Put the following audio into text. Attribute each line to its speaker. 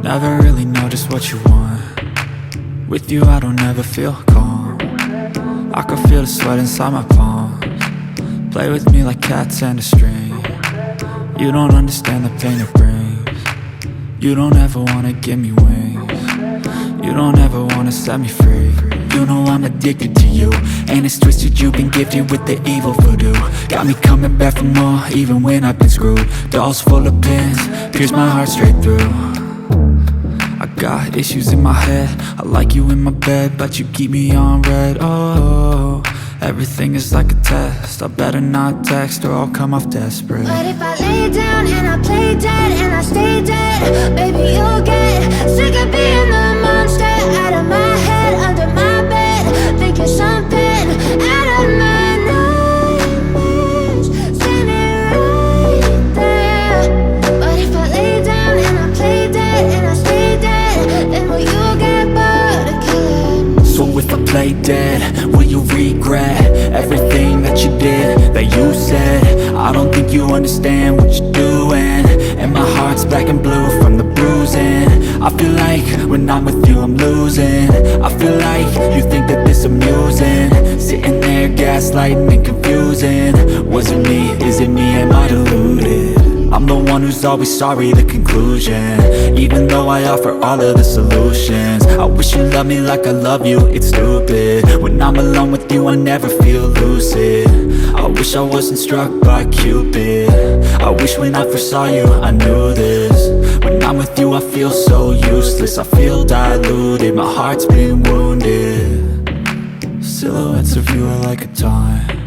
Speaker 1: Never really know just what you want. With you I don't ever feel calm. I can feel the sweat inside my palms. Play with me like cats and a string. You don't understand the pain it brings. You don't ever wanna give me wings. You don't ever wanna set me free. You know I'm addicted to you, and it's twisted, you've been gifted with the evil voodoo. Got me coming back for more, even when I've been screwed. Dolls full of pins, pierce my heart straight through. I got issues in my head, I like you in my bed, but you keep me on red. Oh, everything is like a test, I better not text or I'll come off desperate.
Speaker 2: But if I lay down and I play dead and I stay dead, baby you'll get sick of being the monster out of my head, under my bed, thinking something out of my nightmares, standing right there. But if I lay down and I play dead and I stay dead, then will you get bored of killing?
Speaker 1: So if I play dead, will you regret everything that you did, that you said? I don't think you understand what you're doing, and my heart's black and blue from the bruising. I feel like when I'm with you I'm losing. I feel like you think that this amusing, sitting there gaslighting and confusing. Was it me? Is it me? Am I deluded? I'm the one who's always sorry, the conclusion, even though I offer all of the solutions. I wish you loved me like I love you, it's stupid. When I'm alone with you I never feel lucid. I wish I wasn't struck by Cupid. I wish when I first saw you I knew this. When I'm with you I feel so useless, I feel diluted, my heart's been wounded. Silhouettes of you are like a taunt,